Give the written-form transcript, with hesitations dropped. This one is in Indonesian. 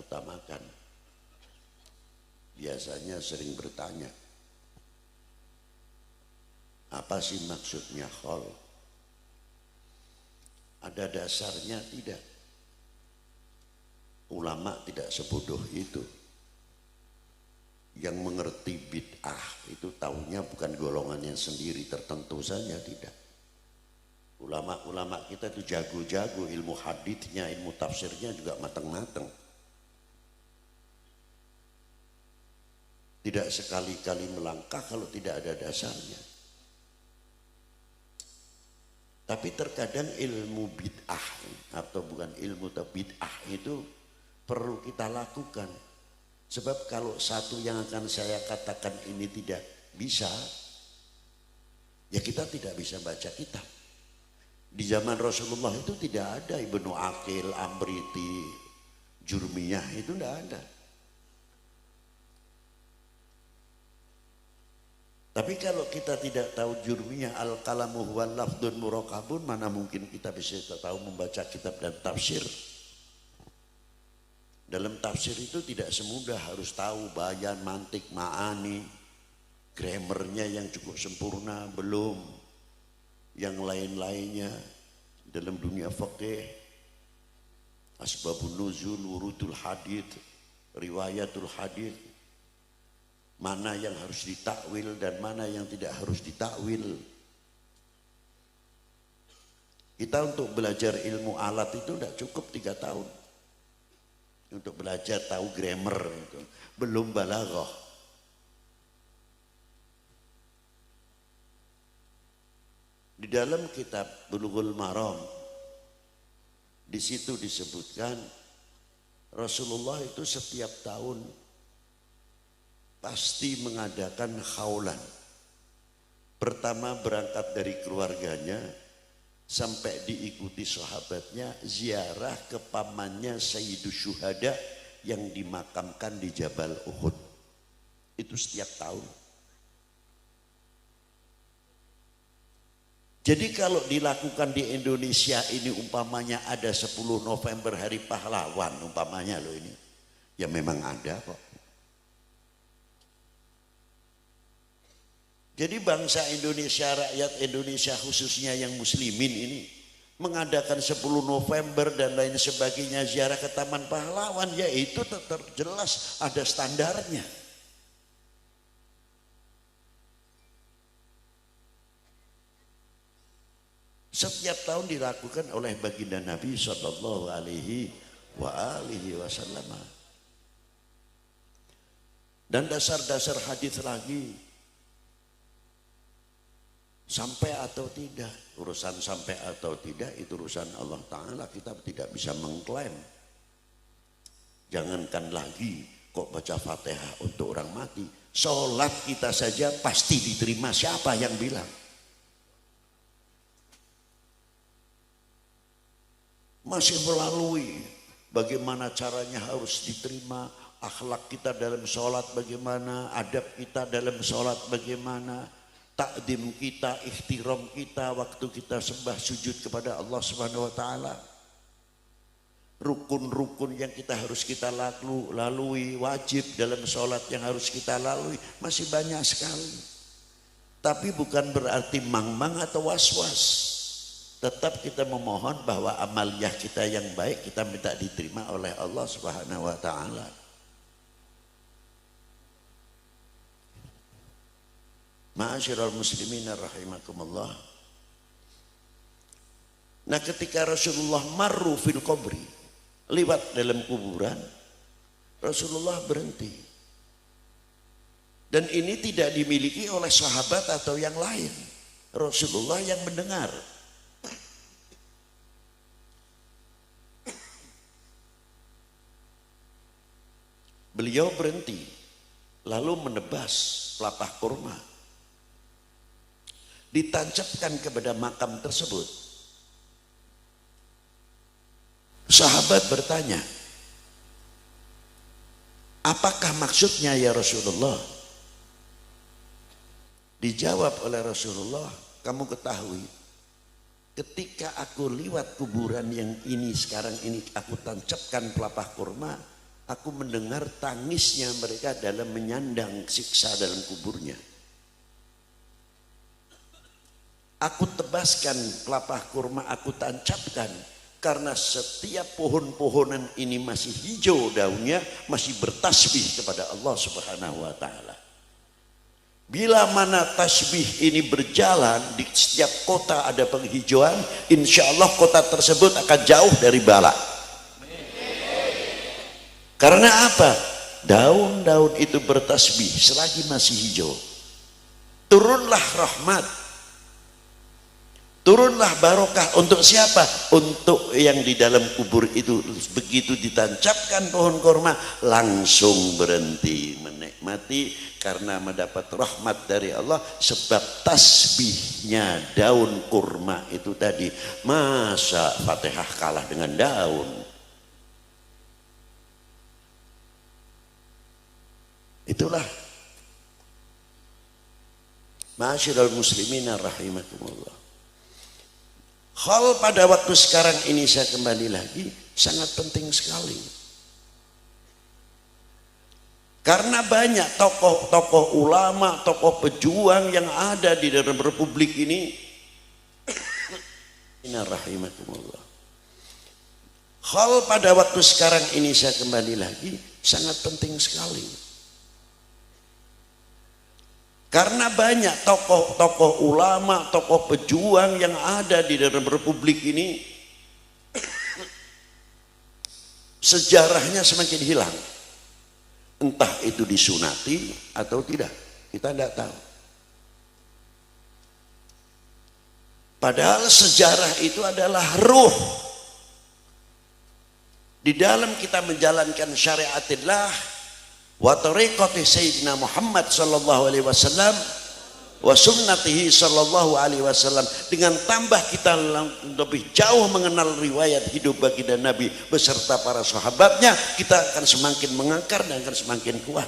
utamakan. Biasanya sering bertanya, apa sih maksudnya khol? Ada dasarnya tidak? Ulama tidak sebodoh itu. Yang mengerti bid'ah itu taunya bukan golongannya sendiri tertentu saja, tidak. Ulama-ulama kita itu jago-jago, ilmu haditsnya, ilmu tafsirnya juga matang-matang. Tidak sekali-kali melangkah kalau tidak ada dasarnya. Tapi terkadang ilmu bid'ah atau bukan ilmu bid'ah itu perlu kita lakukan. Sebab kalau satu yang akan saya katakan ini tidak bisa, ya kita tidak bisa baca kitab. Di zaman Rasulullah itu tidak ada Ibnu Aqil, Amriti, Jurmiyah, itu tidak ada. Tapi kalau kita tidak tahu Jurmiyah, al-kalamu huwal lafdun murakabun, mana mungkin kita bisa tahu membaca kitab dan tafsir. Dalam tafsir itu tidak semudah, harus tahu bayan, mantik, ma'ani, grammarnya yang cukup sempurna, belum yang lain-lainnya. Dalam dunia fikih, asbabun nuzul, wurudul hadits, riwayatul hadits, mana yang harus ditakwil dan mana yang tidak harus ditakwil. Kita untuk belajar ilmu alat itu tidak cukup 3 tahun untuk belajar tahu grammar itu, belum balaghah. Di dalam kitab Bulughul Maram, di situ disebutkan Rasulullah itu setiap tahun pasti mengadakan khaulan. Pertama berangkat dari keluarganya sampai diikuti sahabatnya ziarah ke pamannya Sayyidus Syuhada yang dimakamkan di Jabal Uhud. Itu setiap tahun. Jadi kalau dilakukan di Indonesia ini umpamanya ada 10 November Hari Pahlawan umpamanya loh ini. Ya memang ada kok. Jadi bangsa Indonesia, rakyat Indonesia khususnya yang muslimin ini mengadakan 10 November dan lain sebagainya ziarah ke Taman Pahlawan, ya itu tetap jelas ada standarnya. Setiap tahun dilakukan oleh baginda Nabi Sallallahu Alaihi Wasallam. Dan dasar-dasar hadis lagi. Sampai atau tidak, urusan sampai atau tidak itu urusan Allah Ta'ala, kita tidak bisa mengklaim. Jangankan lagi kok baca Fatihah untuk orang mati, sholat kita saja pasti diterima, siapa yang bilang? Masih melalui bagaimana caranya harus diterima, akhlak kita dalam sholat bagaimana, adab kita dalam sholat bagaimana, takdim kita, ikhtiram kita waktu kita sembah sujud kepada Allah Subhanahu wa taala. Rukun-rukun yang harus kita lalui, wajib dalam sholat yang harus kita lalui masih banyak sekali. Tapi bukan berarti mang-mang atau was-was. Tetap kita memohon bahwa amaliyah kita yang baik kita minta diterima oleh Allah Subhanahu wa taala. Ma'asyiral muslimin rahimakumullah. Nah, ketika Rasulullah marru fil qabri, lewat dalam kuburan, Rasulullah berhenti. Dan ini tidak dimiliki oleh sahabat atau yang lain. Rasulullah yang mendengar. Beliau berhenti, lalu menebas pelepah kurma, ditancapkan kepada makam tersebut. Sahabat bertanya, apakah maksudnya ya Rasulullah? Dijawab oleh Rasulullah, kamu ketahui, ketika aku lewat kuburan yang ini sekarang ini aku tancapkan pelepah kurma, Aku mendengar tangisnya mereka dalam menyandang siksa dalam kuburnya. Aku tebaskan kelapa kurma, aku tancapkan. Karena setiap pohon-pohonan ini masih hijau daunnya, masih bertasbih kepada Allah Subhanahu wa ta'ala. Bila mana tasbih ini berjalan, di setiap kota ada penghijauan, insya Allah kota tersebut akan jauh dari bala. Karena apa? Daun-daun itu bertasbih selagi masih hijau. Turunlah rahmat, turunlah barokah untuk siapa? Untuk yang di dalam kubur itu. Begitu ditancapkan pohon kurma, langsung berhenti menikmati karena mendapat rahmat dari Allah. Sebab tasbihnya daun kurma itu tadi. Masa Fatihah kalah dengan daun? Itulah ma'asyiral muslimina rahimakumullah. Hal pada waktu sekarang ini saya kembali lagi sangat penting sekali. Karena banyak tokoh-tokoh ulama, tokoh pejuang yang ada di dalam republik ini. Inna rahimakumullah. Hal pada waktu sekarang ini saya kembali lagi sangat penting sekali. Karena banyak tokoh-tokoh ulama, tokoh pejuang yang ada di dalam republik ini, sejarahnya semakin hilang. Entah itu disunati atau tidak, kita tidak tahu. Padahal sejarah itu adalah ruh. Di dalam kita menjalankan syariatillah, wa tariqati sayyidina Muhammad sallallahu alaihi wasallam wa sunnatihi sallallahu alaihi wasallam, dengan tambah kita lebih jauh mengenal riwayat hidup baginda Nabi beserta para sahabatnya, kita akan semakin mengakar dan akan semakin kuat.